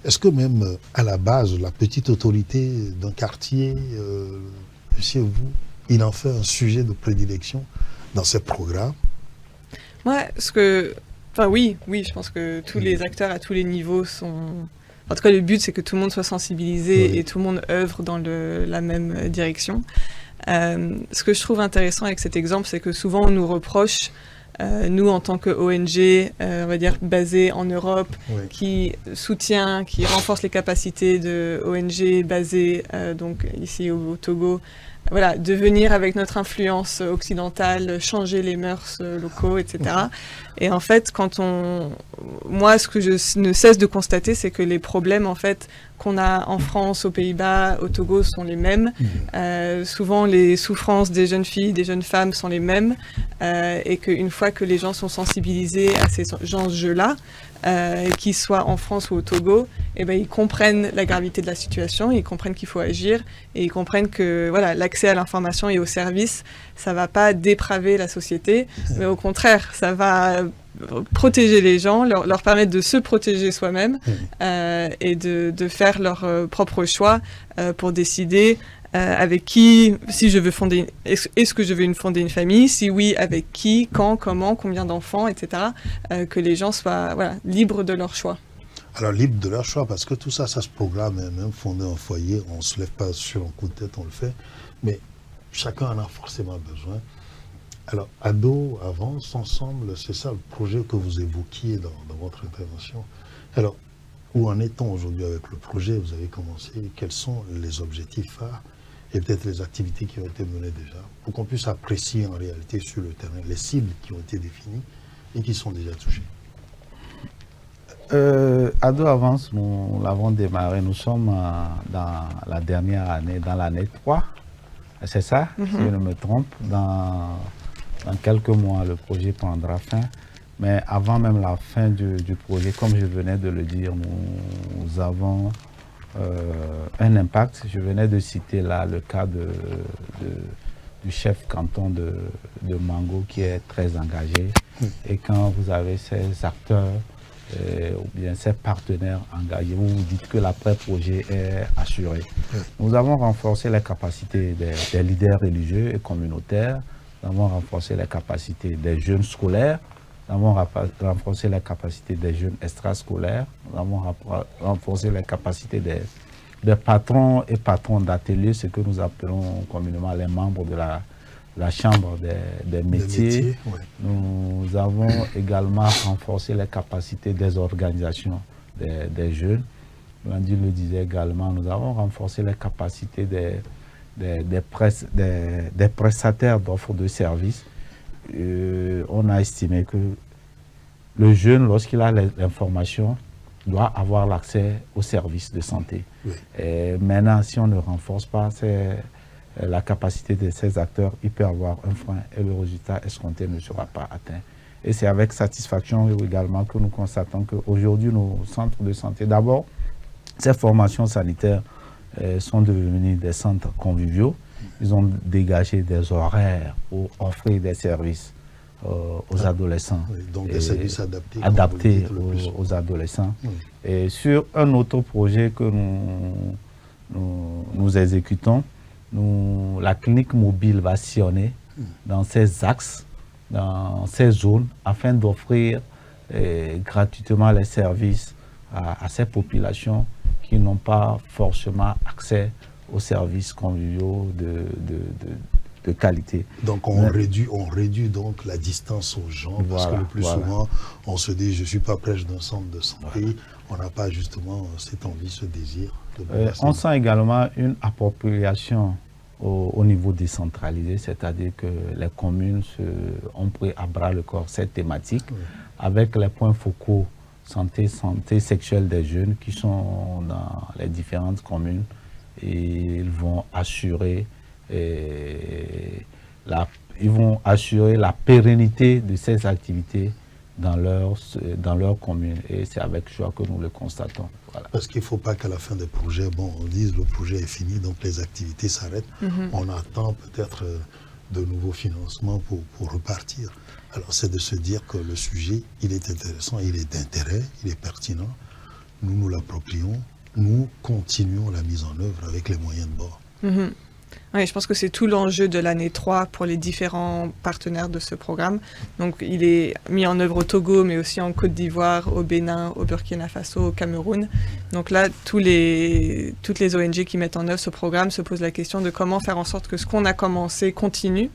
Est-ce que même à la base, la petite autorité d'un quartier, chez vous, il en fait un sujet de prédilection dans ses programmes? Moi, oui, je pense que tous les acteurs à tous les niveaux sont... En tout cas, le but, c'est que tout le monde soit sensibilisé et tout le monde œuvre dans la même direction. Ce que je trouve intéressant avec cet exemple, c'est que souvent, on nous reproche, nous, en tant qu'ONG, on va dire, basée en Europe, qui soutient, qui renforce les capacités de ONG basées donc ici au Togo, voilà, de venir avec notre influence occidentale, changer les mœurs locaux, etc. Et en fait, moi, ce que je ne cesse de constater, c'est que les problèmes, en fait, qu'on a en France, aux Pays-Bas, au Togo, sont les mêmes. Souvent, les souffrances des jeunes filles, des jeunes femmes sont les mêmes. Et qu'une fois que les gens sont sensibilisés à ces enjeux-là, qu'ils soient en France ou au Togo, eh ben, ils comprennent la gravité de la situation, ils comprennent qu'il faut agir et ils comprennent que voilà, l'accès à l'information et aux services, ça ne va pas dépraver la société, mais au contraire, ça va protéger les gens, leur permettre de se protéger soi-même et de faire leur propre choix pour décider avec qui, si je veux est-ce que je veux fonder une famille, si oui, avec qui, quand, comment, combien d'enfants, etc. Que les gens soient libres de leur choix. Alors, libres de leur choix, parce que tout ça, ça se programme, même fonder un foyer, on ne se lève pas sur un coup de tête, on le fait, mais chacun en a forcément besoin. Alors, Ado avance ensemble, c'est ça le projet que vous évoquiez dans votre intervention. Alors, où en est-on aujourd'hui avec le projet? Vous avez commencé, quels sont les objectifs phares et peut-être les activités qui ont été menées déjà, pour qu'on puisse apprécier en réalité sur le terrain les cibles qui ont été définies et qui sont déjà touchées. Ado Avance, nous l'avons démarré, nous sommes dans la dernière année, dans l'année 3, c'est ça, si je ne me trompe. Dans quelques mois, le projet prendra fin. Mais avant même la fin du projet, comme je venais de le dire, nous avons un impact. Je venais de citer là le cas du chef canton de Mango qui est très engagé. Et quand vous avez ces acteurs ou bien ces partenaires engagés, vous vous dites que l'après-projet est assuré. Nous avons renforcé les capacités des leaders religieux et communautaires. Nous avons renforcé les capacités des jeunes scolaires. Nous avons renforcé les capacités des jeunes extrascolaires. Nous avons renforcé les capacités des patrons et patrons d'ateliers, ce que nous appelons communément les membres de la chambre des métiers. Nous avons également renforcé les capacités des organisations des jeunes. Landy le disait également, nous avons renforcé les capacités des prestataires d'offres de services. On a estimé que le jeune, lorsqu'il a l'information, doit avoir l'accès aux services de santé. Et maintenant, si on ne renforce pas la capacité de ces acteurs, il peut avoir un frein et le résultat escompté ne sera pas atteint. Et c'est avec satisfaction également que nous constatons qu'aujourd'hui, nos centres de santé, d'abord, ces formations sanitaires sont devenus des centres conviviaux. Ils ont dégagé des horaires pour offrir des services aux adolescents. Donc des services adaptés aux adolescents. Et sur un autre projet que nous exécutons, la clinique mobile va sillonner dans ces axes, dans ces zones, afin d'offrir gratuitement les services à ces populations qui n'ont pas forcément accès aux services conviviaux de qualité. Donc on réduit donc la distance aux gens, parce que le plus souvent, on se dit, je ne suis pas proche d'un centre de santé, on n'a pas justement cette envie, ce désir. On sent également une appropriation au niveau décentralisé, c'est-à-dire que les communes ont pris à bras le corps cette thématique, avec les points focaux santé sexuelle des jeunes qui sont dans les différentes communes, et ils vont assurer la pérennité de ces activités dans leur commune, et c'est avec joie que nous le constatons. Voilà. Parce qu'il ne faut pas qu'à la fin des projets, on dise le projet est fini, donc les activités s'arrêtent. On attend peut-être de nouveaux financements pour repartir. Alors c'est de se dire que le sujet, il est intéressant, il est d'intérêt, il est pertinent. Nous nous l'approprions, nous continuons la mise en œuvre avec les moyens de bord. Oui, je pense que c'est tout l'enjeu de l'année 3 pour les différents partenaires de ce programme. Donc, il est mis en œuvre au Togo, mais aussi en Côte d'Ivoire, au Bénin, au Burkina Faso, au Cameroun. Donc là, toutes les ONG qui mettent en œuvre ce programme se posent la question de comment faire en sorte que ce qu'on a commencé continue.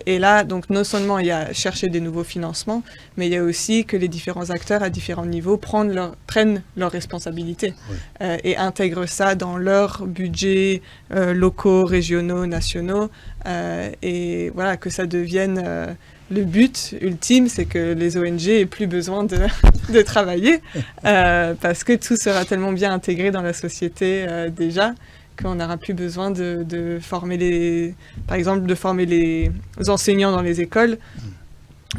Et là, donc, non seulement il y a chercher des nouveaux financements, mais il y a aussi que les différents acteurs à différents niveaux prennent leurs responsabilités et intègrent ça dans leurs budgets locaux, régionaux, nationaux, et voilà, que ça devienne le but ultime, c'est que les ONG aient plus besoin de travailler, parce que tout sera tellement bien intégré dans la société déjà, qu'on n'aura plus besoin de former par exemple, de former les enseignants dans les écoles.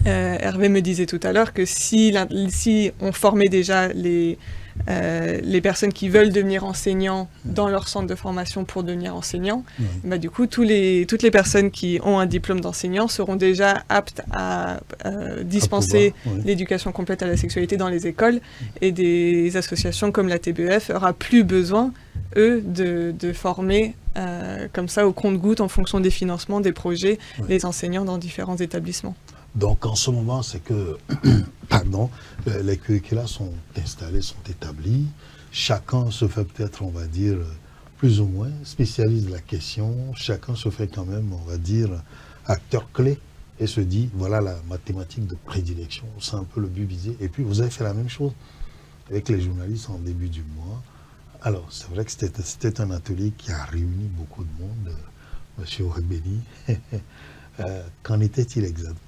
Hervé me disait tout à l'heure que si on formait déjà les personnes qui veulent devenir enseignants dans leur centre de formation pour devenir enseignants, bah, du coup, toutes les personnes qui ont un diplôme d'enseignant seront déjà aptes à dispenser l'éducation complète à la sexualité dans les écoles, et des associations comme la TBF n'aura plus besoin, eux, de former comme ça au compte-gouttes en fonction des financements, des projets, les enseignants dans différents établissements. Donc en ce moment, c'est que les curricula sont installés, sont établis. Chacun se fait peut-être, on va dire, plus ou moins spécialiste de la question. Chacun se fait quand même, on va dire, acteur clé et se dit, voilà la mathématique de prédilection. C'est un peu le but visé. Et puis vous avez fait la même chose avec les journalistes en début du mois. Alors, c'est vrai que c'était un atelier qui a réuni beaucoup de monde. Monsieur Orebeni, qu'en était-il exactement?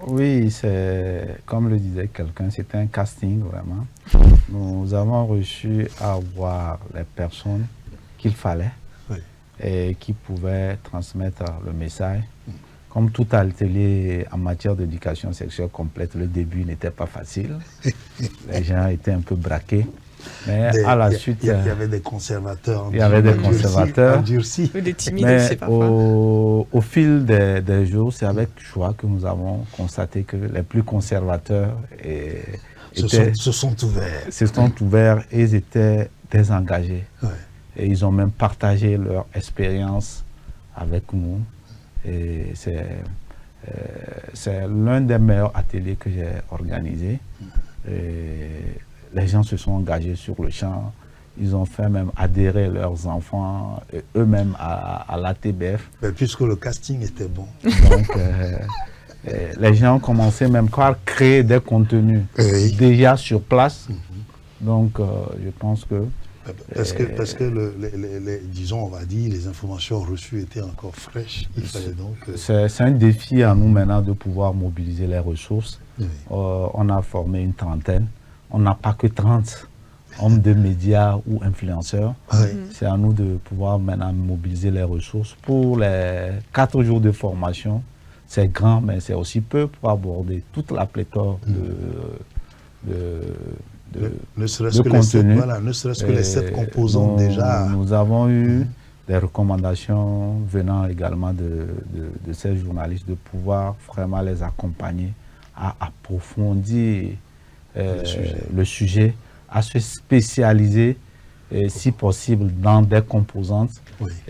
Oui, c'est comme le disait quelqu'un, c'était un casting vraiment. Nous avons reçu à voir les personnes qu'il fallait et qui pouvaient transmettre le message. Comme tout atelier en matière d'éducation sexuelle complète, le début n'était pas facile. Les gens étaient un peu braqués. Mais à la suite, il y avait des conservateurs. Il y avait des conservateurs. Endurcis. Des timides mais aussi parfois. Au fil des jours, c'est avec joie que nous avons constaté que les plus conservateurs se sont ouverts. Et ils étaient désengagés. Et ils ont même partagé leur expérience avec nous. Et c'est l'un des meilleurs ateliers que j'ai organisé. Les gens se sont engagés sur le champ. Ils ont fait même adhérer leurs enfants eux-mêmes à l'ATBF. Mais puisque le casting était bon. Donc, les gens ont commencé même à créer des contenus déjà sur place. Donc, je pense que... Parce que disons, on va dire, les informations reçues étaient encore fraîches. Il fallait donc... C'est un défi à nous maintenant de pouvoir mobiliser les ressources. On a formé une trentaine. On n'a pas que 30 hommes de médias ou influenceurs. C'est à nous de pouvoir maintenant mobiliser les ressources pour les 4 jours de formation. C'est grand, mais c'est aussi peu pour aborder toute la pléthore ne serait-ce que les 7 composants déjà. Nous avons eu des recommandations venant également de ces journalistes de pouvoir vraiment les accompagner à approfondir le sujet, à se spécialiser, si possible, dans des composantes.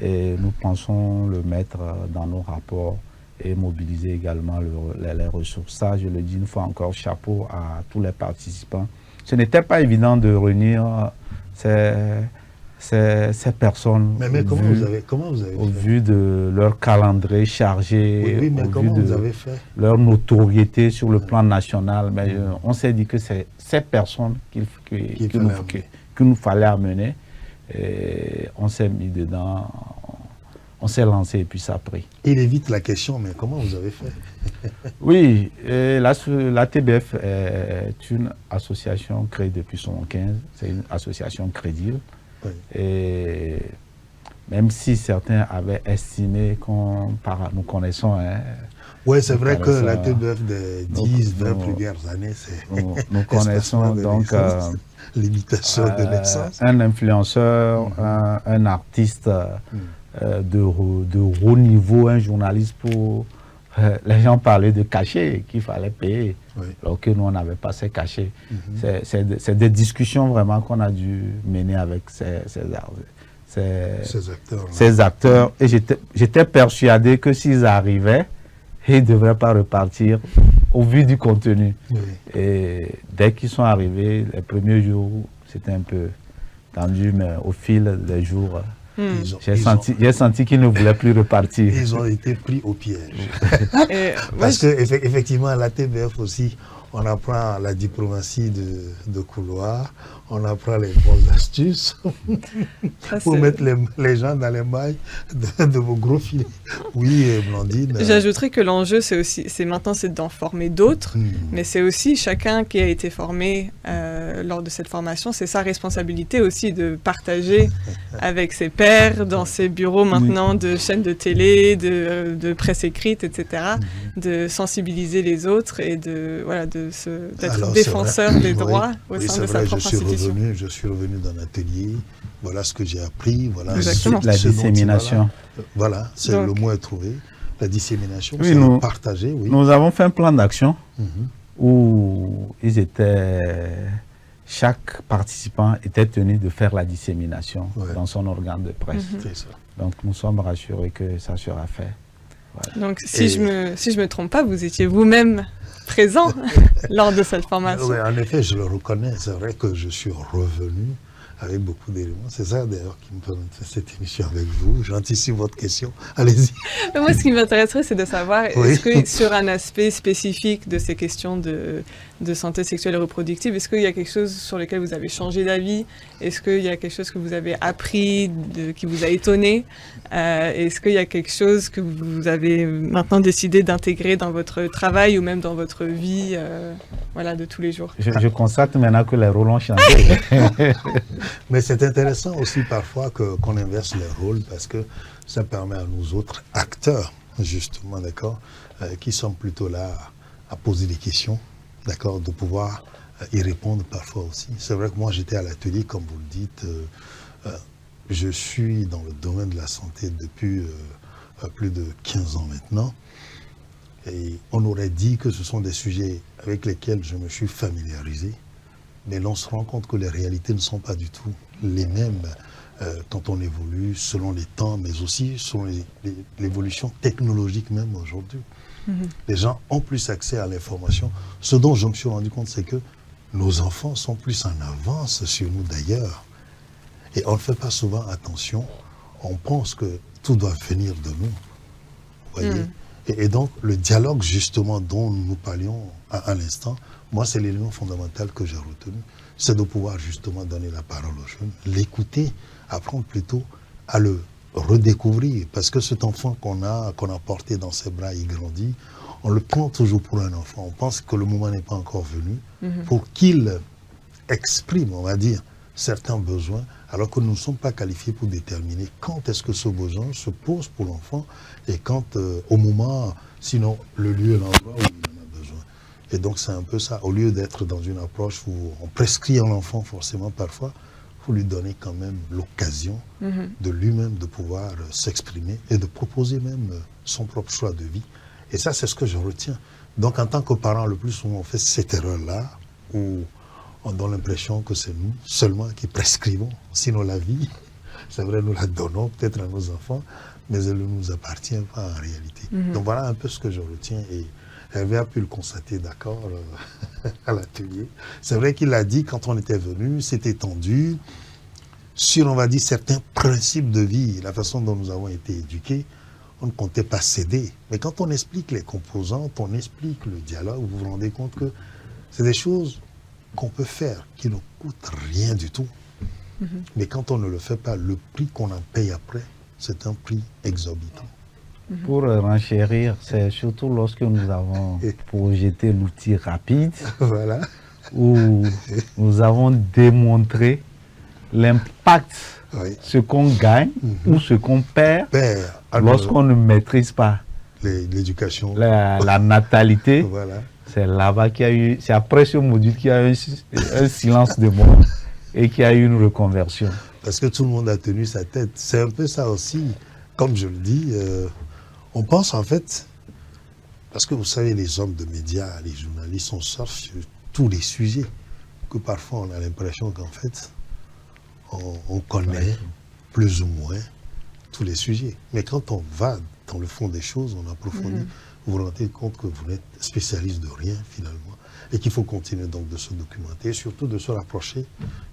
Et nous pensons le mettre dans nos rapports et mobiliser également les ressources. Ça, je le dis une fois encore, chapeau à tous les participants. ce n'était pas évident de réunir ces personnes Mais comment vous avez au fait? vu de leur calendrier chargé, Oui, mais au comment vu vous de avez fait? leur notoriété sur le plan national. Mais on s'est dit que c'est ces personnes qu'il nous fallait amener. Et on s'est mis dedans, on s'est lancé et puis ça a pris. Il évite la question, mais comment vous avez fait? Oui, la TBF est une association créée depuis 1915. C'est une association crédible. Oui. Et même si certains avaient estimé nous connaissons. Oui, c'est vrai que la TBF des 10-20 premières années, c'est nous connaissons donc l'imitation de naissance. Un influenceur, un artiste de haut niveau, un journaliste pour... les gens parlaient de cachets qu'il fallait payer, alors que nous, on n'avait pas ces cachets. C'est des discussions vraiment qu'on a dû mener avec ces acteurs. Et j'étais persuadé que s'ils arrivaient, ils ne devraient pas repartir au vu du contenu. Oui. Et dès qu'ils sont arrivés, les premiers jours, c'était un peu tendu, mais au fil des jours, j'ai senti qu'ils ne voulaient plus repartir. Ils ont été pris au piège. Parce qu'effectivement, à la TBF aussi, on apprend la diplomatie de couloir, on apprend les bonnes astuces pour mettre les gens dans les mailles de vos gros filets. Oui, Blandine. J'ajouterais que l'enjeu, maintenant, c'est d'en former d'autres, mais c'est aussi chacun qui a été formé lors de cette formation, c'est sa responsabilité aussi de partager avec ses pairs, dans ses bureaux maintenant de chaînes de télé, de presse écrite, etc., de sensibiliser les autres et d'être défenseur des droits au sein de sa propre institution. Je suis revenu dans l'atelier, voilà ce que j'ai appris, voilà la dissémination. Voilà, c'est le mot est trouvé. La dissémination, oui, c'est partager. Oui. Nous avons fait un plan d'action où chaque participant était tenu de faire la dissémination dans son organe de presse. Donc nous sommes rassurés que ça sera fait. Voilà. Donc si je me trompe pas, vous étiez vous-même présent lors de cette formation. Oui, en effet, je le reconnais. C'est vrai que je suis revenu avec beaucoup d'éléments. C'est ça d'ailleurs qui me permet de faire cette émission avec vous. J'anticipe votre question. Allez-y. Moi, ce qui m'intéresserait, c'est de savoir, est-ce que sur un aspect spécifique de ces questions de santé sexuelle et reproductive, est-ce qu'il y a quelque chose sur lequel vous avez changé d'avis? Est-ce qu'il y a quelque chose que vous avez appris, qui vous a étonné? Est-ce qu'il y a quelque chose que vous avez maintenant décidé d'intégrer dans votre travail ou même dans votre vie de tous les jours? Je constate maintenant que les rôles ont changé. Mais c'est intéressant aussi parfois qu'on inverse les rôles parce que ça permet à nous autres acteurs, justement, d'accord, qui sommes plutôt là à poser des questions, d'accord, de pouvoir y répondre parfois aussi. C'est vrai que moi j'étais à l'atelier, comme vous le dites, je suis dans le domaine de la santé depuis plus de 15 ans maintenant. Et on aurait dit que ce sont des sujets avec lesquels je me suis familiarisé. Mais l'on se rend compte que les réalités ne sont pas du tout les mêmes quand on évolue selon les temps, mais aussi selon l'évolution technologique même aujourd'hui. Les gens ont plus accès à l'information. Ce dont je me suis rendu compte, c'est que nos enfants sont plus en avance sur nous d'ailleurs. Et on ne fait pas souvent attention. On pense que tout doit venir de nous. Vous voyez ? Et donc, le dialogue, justement, dont nous parlions à l'instant, moi, c'est l'élément fondamental que j'ai retenu. C'est de pouvoir, justement, donner la parole aux jeunes, l'écouter, apprendre plutôt à le redécouvrir. Parce que cet enfant qu'on a porté dans ses bras, il grandit, on le prend toujours pour un enfant. On pense que le moment n'est pas encore venu pour qu'il exprime, on va dire, certains besoins, alors que nous ne sommes pas qualifiés pour déterminer quand est-ce que ce besoin se pose pour l'enfant et quand, au moment, sinon le lieu et l'endroit où il en a besoin. Et donc c'est un peu ça, au lieu d'être dans une approche où on prescrit à l'enfant forcément parfois, il faut lui donner quand même l'occasion de lui-même de pouvoir s'exprimer et de proposer même son propre choix de vie. Et ça, c'est ce que je retiens. Donc en tant que parent, le plus souvent on fait cette erreur-là, où on donne l'impression que c'est nous seulement qui prescrivons. Sinon la vie, c'est vrai, nous la donnons peut-être à nos enfants, mais elle ne nous appartient pas en réalité. Donc voilà un peu ce que je retiens. Et Hervé a pu le constater, d'accord, à l'atelier. C'est vrai qu'il l'a dit quand on était venu, c'était tendu sur, on va dire, certains principes de vie, la façon dont nous avons été éduqués. On ne comptait pas céder. Mais quand on explique les composantes, on explique le dialogue, vous vous rendez compte que c'est des choses qu'on peut faire, qui ne coûtent rien du tout. Mais quand on ne le fait pas, le prix qu'on en paye après, c'est un prix exorbitant. Pour renchérir, c'est surtout lorsque nous avons projeté l'outil rapide, Voilà. où nous avons démontré l'impact, ce qu'on gagne ou ce qu'on perd lorsqu'on ne maîtrise pas l'éducation, la natalité. Voilà. C'est là-bas qu'il y a eu, c'est après ce module qu'il y a eu un silence de mort et qu'il y a eu une reconversion. Parce que tout le monde a tenu sa tête. C'est un peu ça aussi, comme je le dis, on pense en fait, parce que vous savez, les hommes de médias, les journalistes, on sort sur tous les sujets, que parfois on a l'impression qu'en fait, on connaît plus ou moins tous les sujets. Mais quand on va dans le fond des choses, on approfondit, vous vous rendez compte que vous n'êtes spécialiste de rien finalement, et qu'il faut continuer donc de se documenter, et surtout de se rapprocher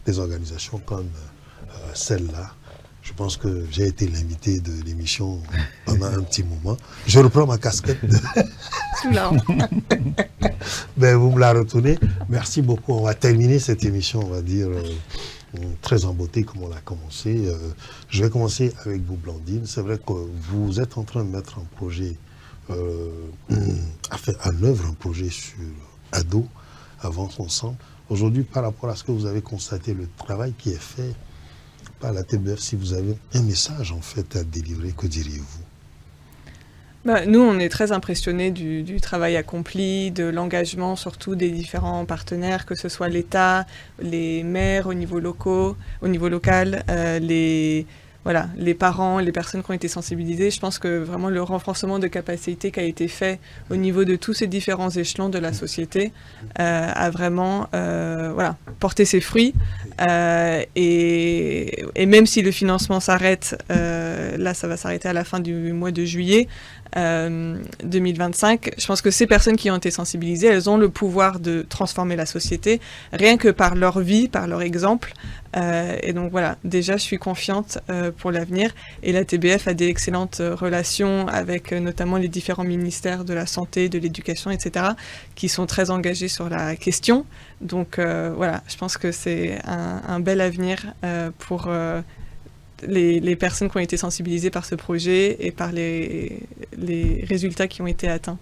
des organisations comme celle-là. Je pense que j'ai été l'invité de l'émission pendant un petit moment. Je reprends ma casquette. Ben, vous me la retournez. Merci beaucoup. On va terminer cette émission, on va dire, très en beauté comme on l'a commencé. Je vais commencer avec vous, Blandine. C'est vrai que vous êtes en train de mettre un projet, en œuvre un projet sur Ado, Avance Ensemble. Aujourd'hui, par rapport à ce que vous avez constaté, le travail qui est fait par la TBF, si vous avez un message en fait à délivrer, que diriez-vous? Nous, on est très impressionnés du travail accompli, de l'engagement surtout des différents partenaires, que ce soit l'État, les maires au niveau local, les parents, les personnes qui ont été sensibilisées. Je pense que vraiment le renforcement de capacité qui a été fait au niveau de tous ces différents échelons de la société a vraiment porté ses fruits. Et même si le financement s'arrête, là ça va s'arrêter à la fin du mois de juillet 2025, je pense que ces personnes qui ont été sensibilisées, elles ont le pouvoir de transformer la société, rien que par leur vie, par leur exemple. Et donc voilà, déjà je suis confiante pour l'avenir, et la TBF a des excellentes relations avec notamment les différents ministères de la santé, de l'éducation, etc., qui sont très engagés sur la question. Donc je pense que c'est un bel avenir pour les personnes qui ont été sensibilisées par ce projet et par les résultats qui ont été atteints.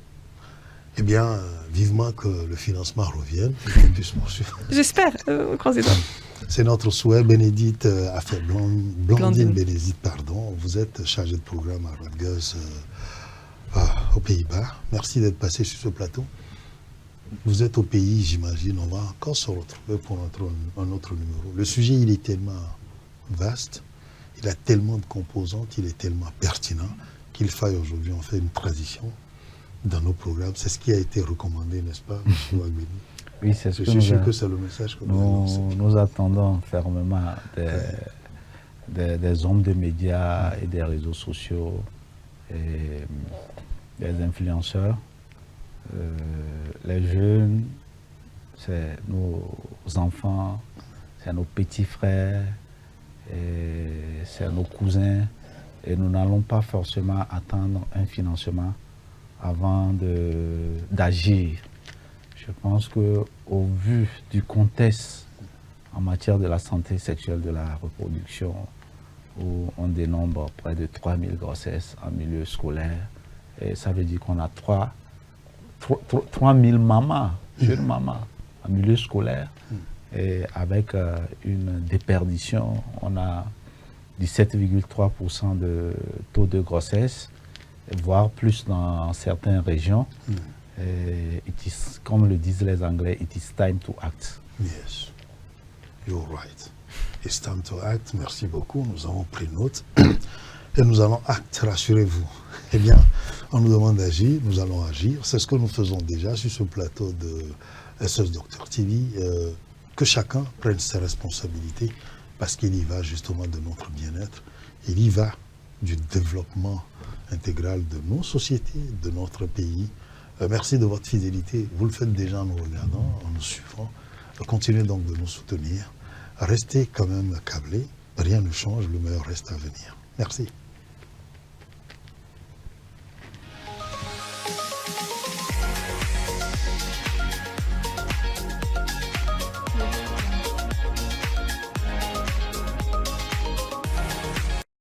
Eh bien, vivement que le financement revienne et qu'on puisse poursuivre. J'espère, croisez les doigts. C'est notre souhait. Bénédicte Blandine Bénédicte, pardon. Vous êtes chargée de programme à Rutgers aux Pays-Bas. Merci d'être passé sur ce plateau. Vous êtes au pays, j'imagine. On va encore se retrouver pour un autre numéro. Le sujet, il est tellement vaste, il a tellement de composantes, il est tellement pertinent qu'il faille aujourd'hui en faire une transition dans nos programmes. C'est ce qui a été recommandé, n'est-ce pas, M. Wagbeni? Oui, c'est ce Je suis sûr que c'est le message que nous attendons fermement des hommes de médias et des réseaux sociaux et des influenceurs. Les jeunes, c'est nos enfants, c'est nos petits frères, c'est nos cousins, et nous n'allons pas forcément attendre un financement avant d'agir. Je pense qu'au vu du contexte en matière de la santé sexuelle de la reproduction, où on dénombre près de 3000 grossesses en milieu scolaire, et ça veut dire qu'on a 3000 mamans, jeunes mamans, en milieu scolaire, et avec une déperdition, on a 17,3% de taux de grossesse, voire plus dans certaines régions. Comme le disent les Anglais, it is time to act. Yes, you're right. It's time to act. Merci beaucoup. Nous avons pris note et nous allons acter, rassurez-vous. Eh bien, on nous demande d'agir, nous allons agir. C'est ce que nous faisons déjà sur ce plateau de SS Docteur TV. Que chacun prenne ses responsabilités, parce qu'il y va justement de notre bien-être. Il y va du développement intégral de nos sociétés, de notre pays, Merci de votre fidélité. Vous le faites déjà en nous regardant, en nous suivant. Continuez donc de nous soutenir. Restez quand même câblés. Rien ne change, le meilleur reste à venir. Merci.